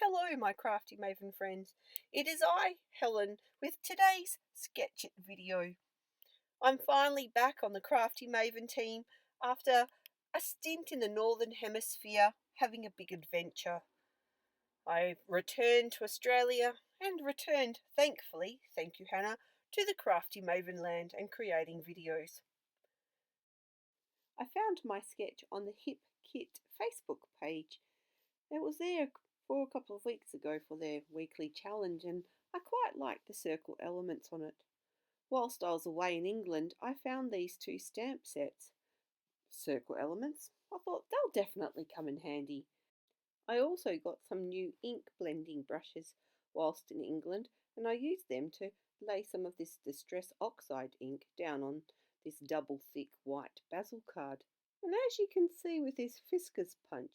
Hello, my crafty Maven friends. It is I, Helen, with today's Sketch It video. I'm finally back on the Crafty Maven team after a stint in the Northern Hemisphere having a big adventure. I returned to Australia and returned, thankfully, thank you Hannah, to the Crafty Maven land and creating videos. I found my sketch on the Hip Kit Facebook page. It was there for a couple of weeks ago for their weekly challenge, and I quite liked the circle elements on it. Whilst I was away in England, I found these two stamp sets, circle elements. I thought they'll definitely come in handy. I also got some new ink blending brushes whilst in England, and I used them to lay some of this Distress Oxide ink down on this double thick white basil card. And as you can see with this Fisker's punch,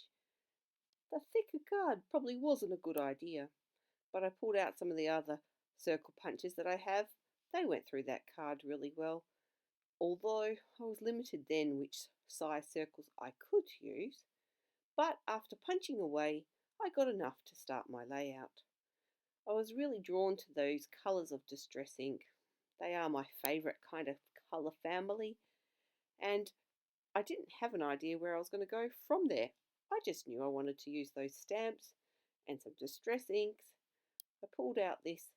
the thicker card probably wasn't a good idea, but I pulled out some of the other circle punches that I have. They went through that card really well, although I was limited then which size circles I could use. But after punching away, I got enough to start my layout. I was really drawn to those colours of Distress ink. They are my favourite kind of colour family, and I didn't have an idea where I was going to go from there. I just knew I wanted to use those stamps and some Distress inks. I pulled out this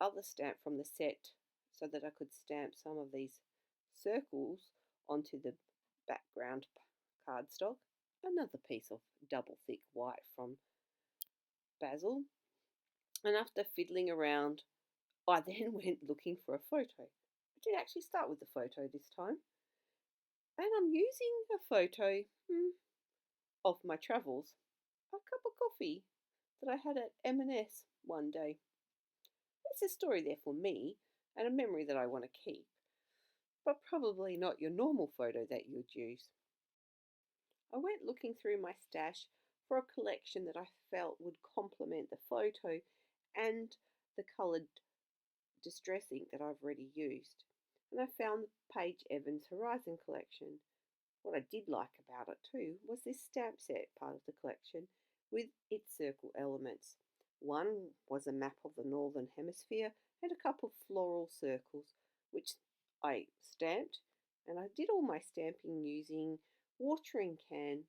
other stamp from the set so that I could stamp some of these circles onto the background cardstock. Another piece of double thick white from Basil. And after fiddling around, I then went looking for a photo. I did actually start with the photo this time. And I'm using a photo of my travels, a cup of coffee that I had at M&S one day. It's a story there for me and a memory that I want to keep, but probably not your normal photo that you'd use. I went looking through my stash for a collection that I felt would complement the photo and the coloured Distress ink that I've already used, and I found the Paige Evans Horizon collection. What I did like about it too was this stamp set part of the collection with its circle elements. One was a map of the Northern Hemisphere and a couple of floral circles, which I stamped, and I did all my stamping using watering can,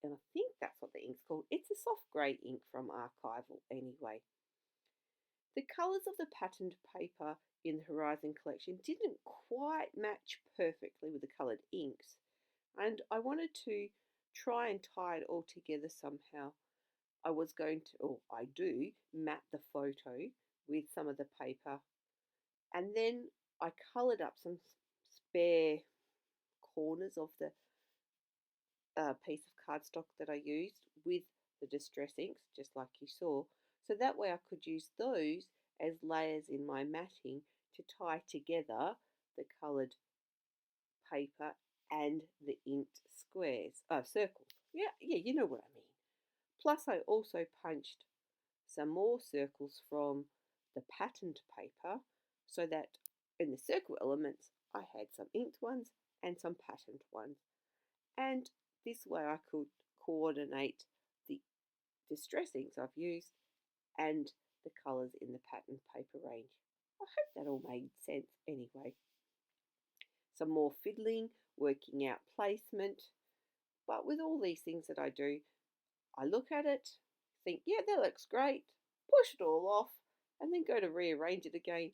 and I think that's what the ink's called. It's a soft grey ink from Archival anyway. The colours of the patterned paper in the Horizon collection didn't quite match perfectly with the coloured inks, and I wanted to try and tie it all together somehow. I was going to, or I do, map the photo with some of the paper, and then I coloured up some spare corners of the piece of cardstock that I used with the Distress inks, just like you saw, so that way I could use those as layers in my matting to tie together the coloured paper and the inked circles. Yeah, you know what I mean. Plus I also punched some more circles from the patterned paper so that in the circle elements I had some inked ones and some patterned ones. And this way I could coordinate the Distress inks I've used and the colours in the patterned paper range. I hope that all made sense anyway. Some more fiddling, working out placement. But with all these things that I do, I look at it, think, yeah, that looks great, push it all off, and then go to rearrange it again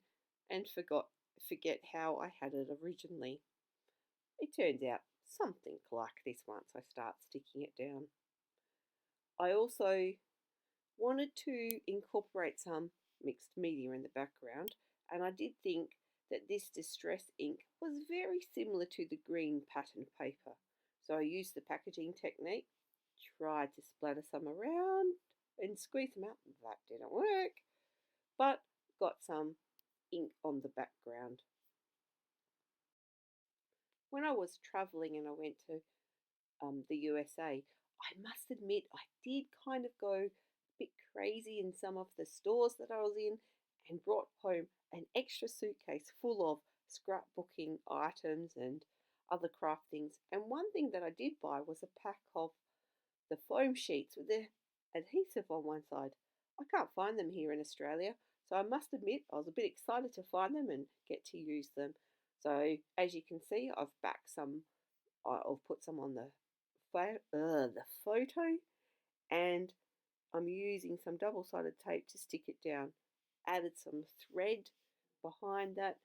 and forget how I had it originally. It turns out something like this once I start sticking it down. I also wanted to incorporate some mixed media in the background, and I did think that this Distress ink was very similar to the green patterned paper. So I used the packaging technique, tried to splatter some around and squeeze them out. That didn't work, but got some ink on the background. When I was travelling and I went to the USA, I must admit I did kind of go a bit crazy in some of the stores that I was in and brought home an extra suitcase full of scrapbooking items and other craft things. And one thing that I did buy was a pack of the foam sheets with the adhesive on one side. I can't find them here in Australia, so I must admit I was a bit excited to find them and get to use them. So as you can see, I've put some on the photo, and I'm using some double-sided tape to stick it down. Added some thread behind that,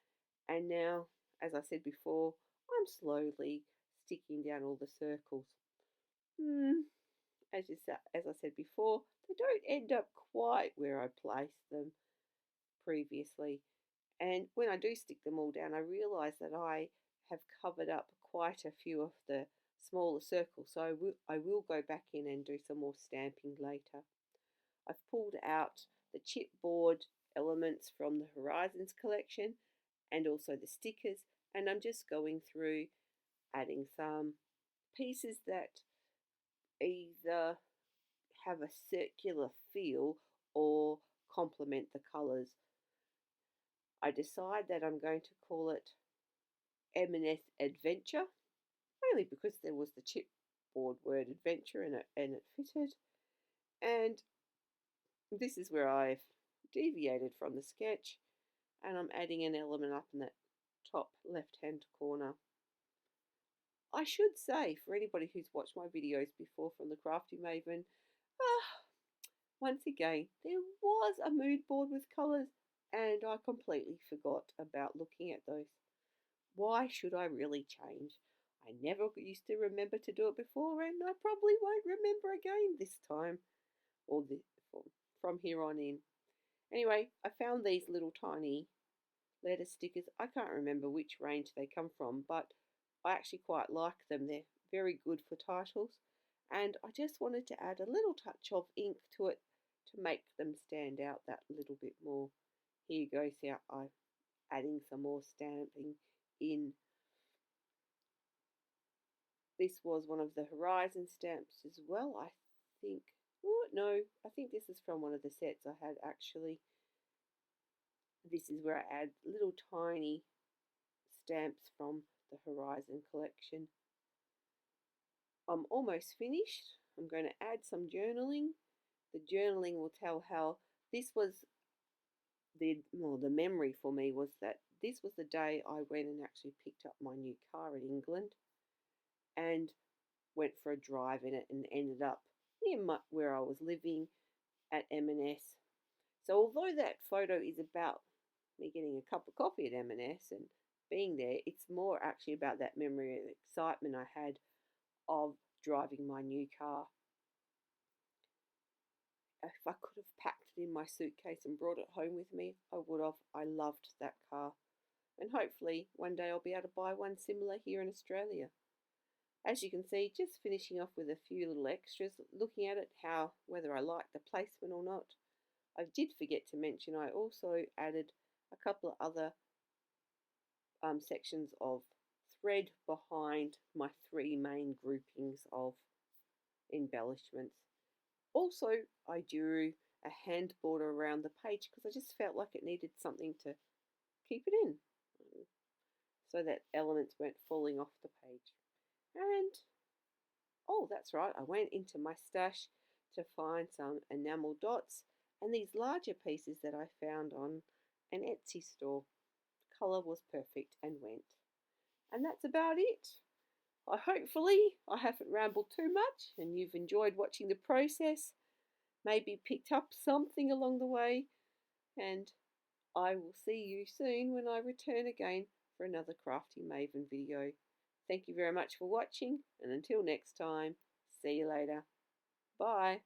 and now, as I said before, I'm slowly sticking down all the circles. As I said before, they don't end up quite where I placed them previously. And when I do stick them all down, I realise that I have covered up quite a few of the smaller circles. So I will go back in and do some more stamping later. I've pulled out the chipboard elements from the Horizons collection and also the stickers, and I'm just going through adding some pieces that either have a circular feel or complement the colours. I decide that I'm going to call it M&S Adventure, only because there was the chipboard word adventure in it and it fitted. And this is where I've deviated from the sketch, and I'm adding an element up in that top left hand corner. I should say, for anybody who's watched my videos before from the Crafty Maven, once again, there was a mood board with colours, and I completely forgot about looking at those. Why should I really change? I never used to remember to do it before, and I probably won't remember again this time, or from here on in. Anyway, I found these little tiny letter stickers. I can't remember which range they come from, but I actually quite like them. They're very good for titles, and I just wanted to add a little touch of ink to it to make them stand out that little bit more. Here you go. See, I'm adding some more stamping in. This was one of the Horizon stamps as well, I think. Oh, no, I think this is from one of the sets I had actually. This is where I add little tiny stamps from the Horizon collection. I'm almost finished. I'm going to add some journaling. The journaling will tell how this was the memory for me was that this was the day I went and actually picked up my new car in England and went for a drive in it and ended up near where I was living at M&S. So although that photo is about me getting a cup of coffee at M&S and being there, it's more actually about that memory and excitement I had of driving my new car. If I could have packed it in my suitcase and brought it home with me, I would have. I loved that car. And hopefully one day I'll be able to buy one similar here in Australia. As you can see, just finishing off with a few little extras, looking at it, whether I like the placement or not. I did forget to mention I also added a couple of other sections of thread behind my three main groupings of embellishments. Also, I drew a hand border around the page because I just felt like it needed something to keep it in so that elements weren't falling off the page. And, oh, that's right, I went into my stash to find some enamel dots and these larger pieces that I found on an Etsy store. The colour was perfect and went. And that's about it. Hopefully I haven't rambled too much and you've enjoyed watching the process, maybe picked up something along the way, and I will see you soon when I return again for another Crafty Maven video. Thank you very much for watching, and until next time, see you later. Bye.